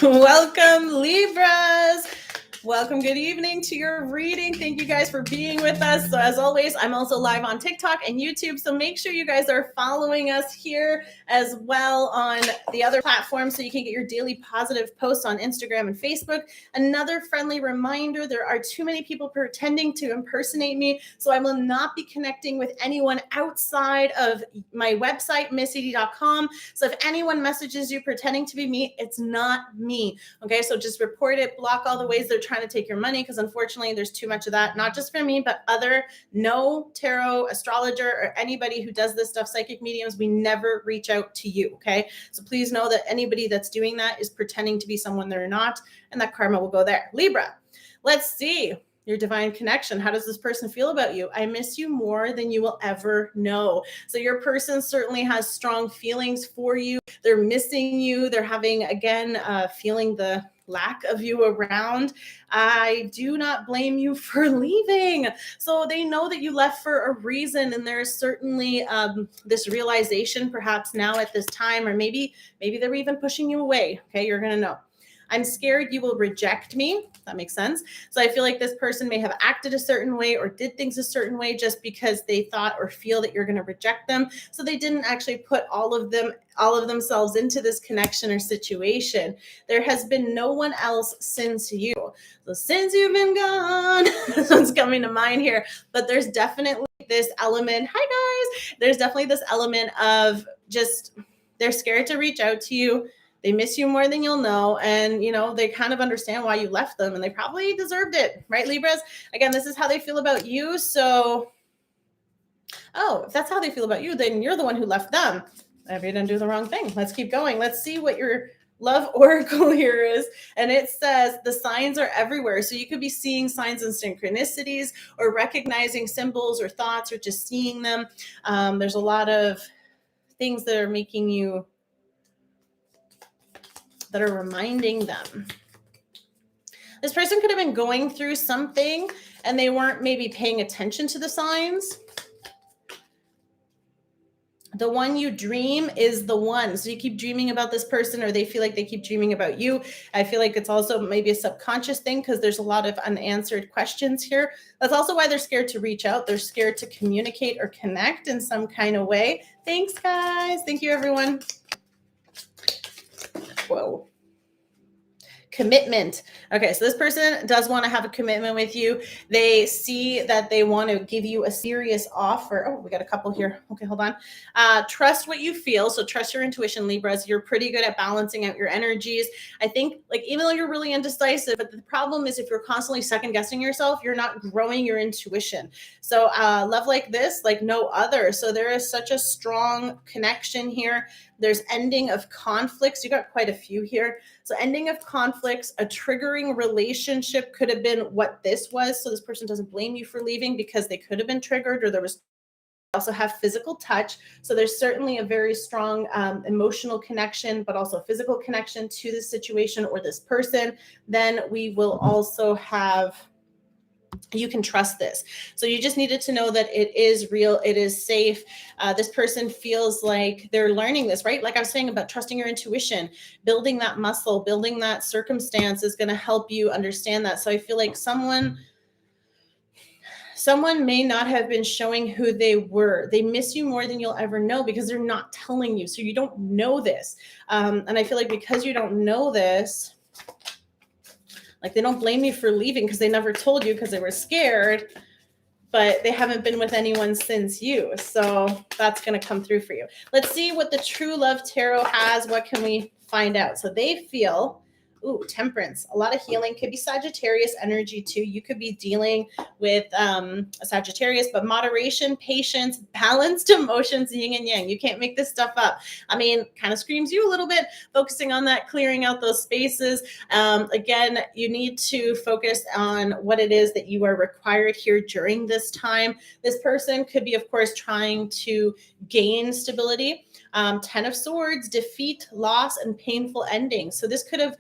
Welcome, Libras. Welcome, good evening to your reading. Thank you guys for being with us. So as always, I'm also live on TikTok and YouTube. So make sure you guys are following us here as well on the other platforms so you can get your daily positive posts on Instagram and Facebook. Another friendly reminder, there are too many people pretending to impersonate me. So I will not be connecting with anyone outside of my website, missedie.com. So if anyone messages you pretending to be me, it's not me. Okay, so just report it, block all the ways they're trying to take your money, because unfortunately there's too much of that, not just for me, but other no tarot astrologer or anybody who does this stuff, psychic mediums, we never reach out to you. Okay, so please know that anybody that's doing that is pretending to be someone they're not, and that karma will go there. Libra, let's see your divine connection. How does this person feel about you? I miss you more than you will ever know. So your person certainly has strong feelings for you. They're missing you. They're having, again, feeling the lack of you around. I do not blame you for leaving. So they know that you left for a reason, and there's certainly this realization perhaps now at this time, or maybe they were even pushing you away. Okay, you're gonna know. I'm scared you will reject me. That makes sense. So I feel like this person may have acted a certain way or did things a certain way just because they thought or feel that you're going to reject them. So they didn't actually put all of themselves into this connection or situation. There has been no one else since you. So since you've been gone, this one's coming to mind here, but there's definitely this element. Hi guys. There's definitely this element of just, they're scared to reach out to you. They miss you more than you'll know. And, they kind of understand why you left them, and they probably deserved it. Right, Libras? Again, this is how they feel about you. So, if that's how they feel about you, then you're the one who left them. If you didn't do the wrong thing. Let's keep going. Let's see what your love oracle here is. And it says the signs are everywhere. So you could be seeing signs and synchronicities, or recognizing symbols or thoughts, or just seeing them. There's a lot of things that are making you, that are reminding them. This person could have been going through something and they weren't maybe paying attention to the signs. The one you dream is the one. So you keep dreaming about this person, or they feel like they keep dreaming about you. I feel like it's also maybe a subconscious thing, because there's a lot of unanswered questions here. That's also why they're scared to reach out. They're scared to communicate or connect in some kind of way. Thanks, guys. Thank you, everyone. Whoa. Commitment. Okay, so this person does want to have a commitment with you. They see that they want to give you a serious offer. Oh, we got a couple here. Okay, hold on. Trust what you feel. So trust your intuition, Libras. You're pretty good at balancing out your energies. I think, even though you're really indecisive, but the problem is if you're constantly second guessing yourself, you're not growing your intuition. So love like this, like no other. So there is such a strong connection here. There's ending of conflicts. You got quite a few here. So ending of conflicts, a triggering relationship could have been what this was. So this person doesn't blame you for leaving, because they could have been triggered, or there was also have physical touch. So there's certainly a very strong emotional connection, but also physical connection to this situation or this person. Then we will also have, you can trust this. So you just needed to know that it is real. It is safe. This person feels like they're learning this, right? Like I was saying about trusting your intuition, building that muscle, building that circumstance is going to help you understand that. So I feel like someone may not have been showing who they were. They miss you more than you'll ever know, because they're not telling you. So you don't know this. And I feel like because you don't know this, like they don't blame you for leaving because they never told you because they were scared, but they haven't been with anyone since you. So that's going to come through for you. Let's see what the True Love Tarot has. What can we find out? So they feel, temperance, a lot of healing. Could be Sagittarius energy too. You could be dealing with a Sagittarius, but moderation, patience, balanced emotions, yin and yang. You can't make this stuff up. I mean, kind of screams you a little bit, focusing on that, clearing out those spaces. Again, you need to focus on what it is that you are required here during this time. This person could be, of course, trying to gain stability. 10 of Swords, defeat, loss, and painful endings. So this could have,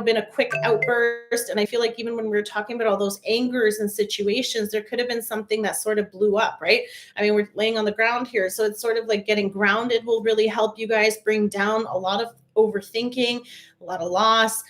been a quick outburst. And I feel like even when we were talking about all those angers and situations, there could have been something that sort of blew up, right? I mean, we're laying on the ground here. So it's sort of like getting grounded will really help you guys bring down a lot of overthinking, a lot of loss.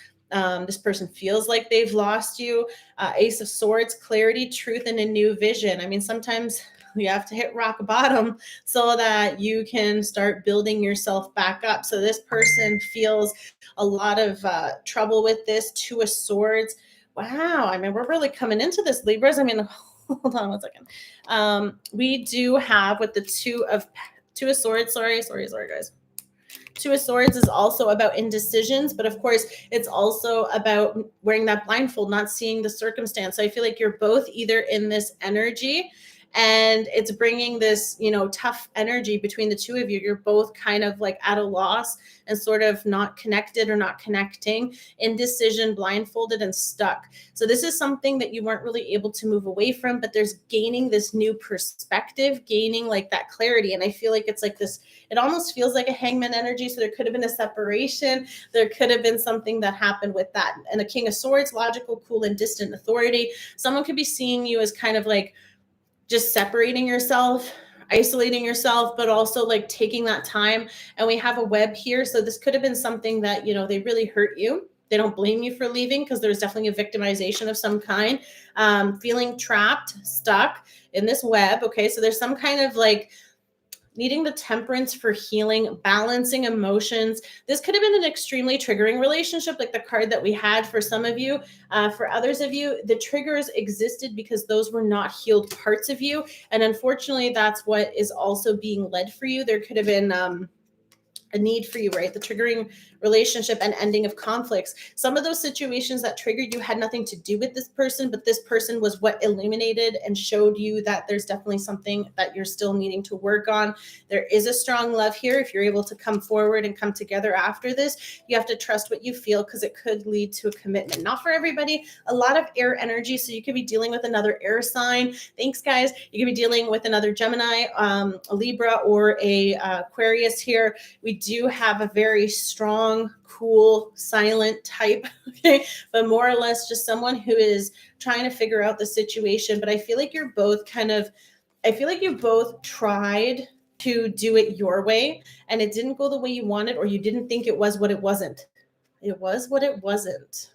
This person feels like they've lost you. Ace of Swords, clarity, truth, and a new vision. I mean, sometimes you have to hit rock bottom so that you can start building yourself back up. So this person feels a lot of trouble with this. Two of Swords. Wow. I mean, we're really coming into this, Libras. I mean, hold on one second. We do have with the Two of Swords. Sorry, guys. Two of Swords is also about indecisions, but of course, it's also about wearing that blindfold, not seeing the circumstance. So I feel like you're both either in this energy and it's bringing this, tough energy between the two of you. You're both kind of like at a loss and sort of not connected or not connecting, indecision, blindfolded, and stuck. So this is something that you weren't really able to move away from, but there's gaining this new perspective, gaining like that clarity. And I feel like it's like this, it almost feels like a hangman energy. So there could have been a separation. There could have been something that happened with that. And a King of Swords, logical, cool, and distant authority. Someone could be seeing you as kind of like just separating yourself, isolating yourself, but also like taking that time. And we have a web here. So this could have been something that, they really hurt you. They don't blame you for leaving because there's definitely a victimization of some kind, feeling trapped, stuck in this web. Okay. So there's some kind of like needing the temperance for healing, balancing emotions. This could have been an extremely triggering relationship, like the card that we had for some of you. For others of you, the triggers existed because those were not healed parts of you. And unfortunately, that's what is also being led for you. There could have been a need for you, right? The triggering relationship and ending of conflicts. Some of those situations that triggered you had nothing to do with this person, but this person was what illuminated and showed you that there's definitely something that you're still needing to work on. There is a strong love here. If you're able to come forward and come together after this, you have to trust what you feel because it could lead to a commitment. Not for everybody, a lot of air energy. So you could be dealing with another air sign. Thanks, guys. You could be dealing with another Gemini, a Libra, or a Aquarius here. We do have a very strong, cool, silent type, okay, but more or less just someone who is trying to figure out the situation. But I feel like you're both I feel like you both tried to do it your way and it didn't go the way you wanted, or you didn't think it was what it wasn't. It was what it wasn't.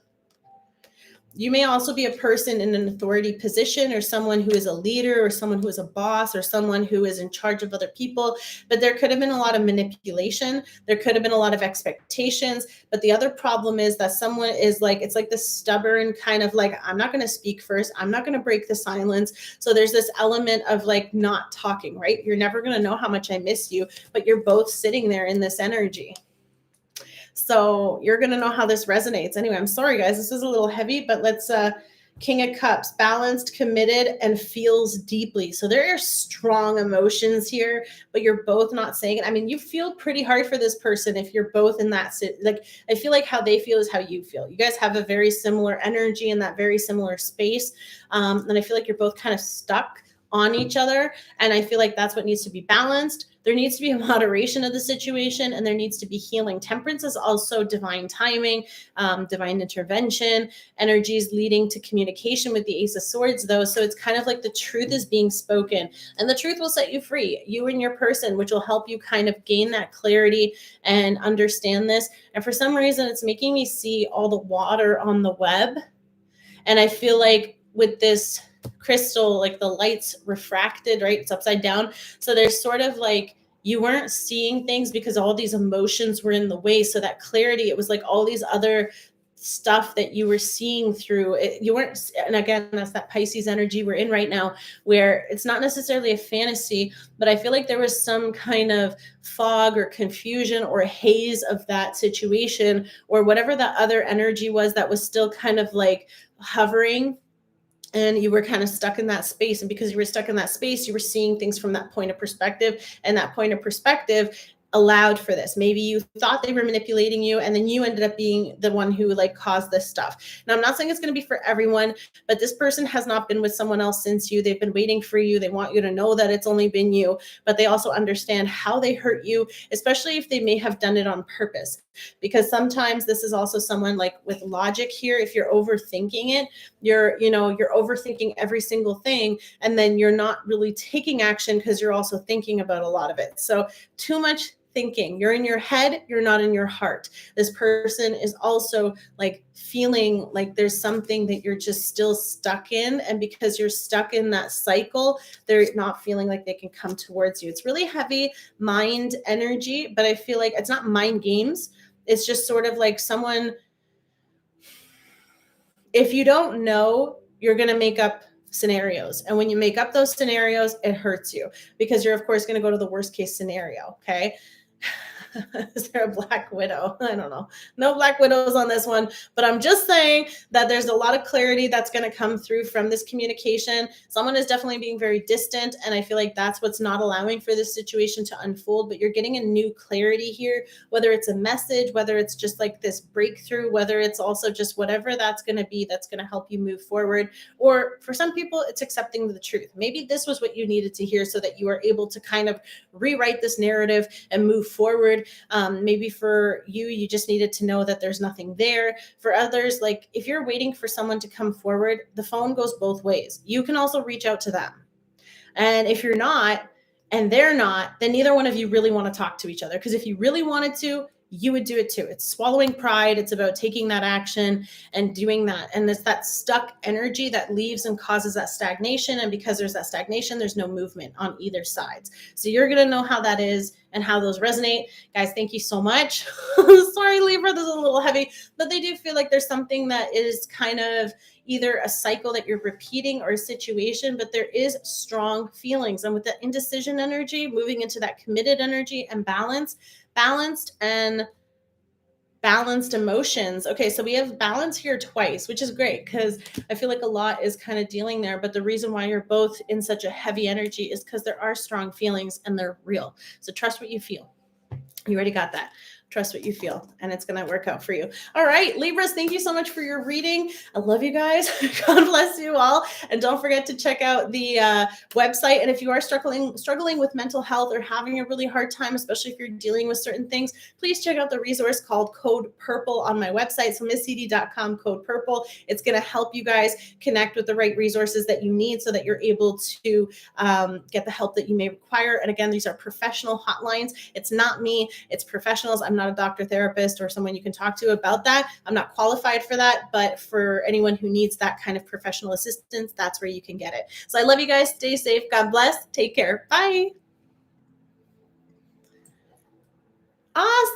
You may also be a person in an authority position, or someone who is a leader, or someone who is a boss, or someone who is in charge of other people. But there could have been a lot of manipulation. There could have been a lot of expectations. But the other problem is that someone is like, it's like this stubborn kind of like, I'm not going to speak first. I'm not going to break the silence. So there's this element of like not talking, right? You're never going to know how much I miss you, but you're both sitting there in this energy. So you're going to know how this resonates. Anyway, I'm sorry, guys. This is a little heavy, but let's, King of Cups, balanced, committed, and feels deeply. So there are strong emotions here, but you're both not saying it. I mean, you feel pretty hard for this person if you're both in that, like, I feel like how they feel is how you feel. You guys have a very similar energy in that very similar space. And I feel like you're both kind of stuck on each other. And I feel like that's what needs to be balanced. There needs to be a moderation of the situation, and there needs to be healing. Temperance is also divine timing, divine intervention, energies leading to communication with the Ace of Swords, though. So it's kind of like the truth is being spoken, and the truth will set you free, you and your person, which will help you kind of gain that clarity and understand this. And for some reason, it's making me see all the water on the web. And I feel like with this crystal, like the light's refracted, right? It's upside down. So there's sort of like, you weren't seeing things because all these emotions were in the way. So that clarity, it was like all these other stuff that you were seeing through it. You weren't, and again, that's that Pisces energy we're in right now, where it's not necessarily a fantasy, but I feel like there was some kind of fog or confusion or haze of that situation, or whatever the other energy was that was still kind of like hovering. And you were kind of stuck in that space. And because you were stuck in that space, you were seeing things from that point of perspective. And that point of perspective allowed for this. Maybe you thought they were manipulating you, and then you ended up being the one who like caused this stuff. Now, I'm not saying it's going to be for everyone, but this person has not been with someone else since you. They've been waiting for you. They want you to know that it's only been you, but they also understand how they hurt you, especially if they may have done it on purpose. Because sometimes this is also someone like with logic here. If you're overthinking it, you're overthinking every single thing, and then you're not really taking action because you're also thinking about a lot of it. So too much thinking. You're in your head, you're not in your heart. This person is also like feeling like there's something that you're just still stuck in. And because you're stuck in that cycle, they're not feeling like they can come towards you. It's really heavy mind energy, but I feel like it's not mind games. It's just sort of like someone, if you don't know, you're going to make up scenarios. And when you make up those scenarios, it hurts you because you're, of course, going to go to the worst case scenario. Okay. Is there a black widow? I don't know. No black widows on this one, but I'm just saying that there's a lot of clarity that's going to come through from this communication. Someone is definitely being very distant, and I feel like that's what's not allowing for this situation to unfold, but you're getting a new clarity here, whether it's a message, whether it's just like this breakthrough, whether it's also just whatever that's going to be, that's going to help you move forward. Or for some people, it's accepting the truth. Maybe this was what you needed to hear so that you are able to kind of rewrite this narrative and move forward. Maybe for you, you just needed to know that there's nothing there. For others, like if you're waiting for someone to come forward, the phone goes both ways. You can also reach out to them. And if you're not, and they're not, then neither one of you really want to talk to each other. Because if you really wanted to, you would do it too. It's swallowing pride. It's about taking that action and doing that. And it's that stuck energy that leaves and causes that stagnation. And because there's that stagnation, there's no movement on either sides. So you're going to know how that is and how those resonate. Guys, thank you so much. Sorry, Libra, this is a little heavy, but they do feel like there's something that is kind of either a cycle that you're repeating or a situation, but there is strong feelings. And with the indecision energy, moving into that committed energy and balanced emotions. Okay, so we have balance here twice, which is great because I feel like a lot is kind of dealing there. But the reason why you're both in such a heavy energy is because there are strong feelings and they're real. So trust what you feel. You already got that. Trust what you feel, and it's going to work out for you. All right, Libras, thank you so much for your reading. I love you guys. God bless you all. And don't forget to check out the website. And if you are struggling with mental health or having a really hard time, especially if you're dealing with certain things, please check out the resource called Code Purple on my website. So missedie.com, Code Purple. It's going to help you guys connect with the right resources that you need so that you're able to get the help that you may require. And again, these are professional hotlines. It's not me. It's professionals. I'm not a doctor, therapist, or someone you can talk to about that. I'm not qualified for that, but for anyone who needs that kind of professional assistance, that's where you can get it. So I love you guys. Stay safe. God bless. Take care. Bye. Awesome.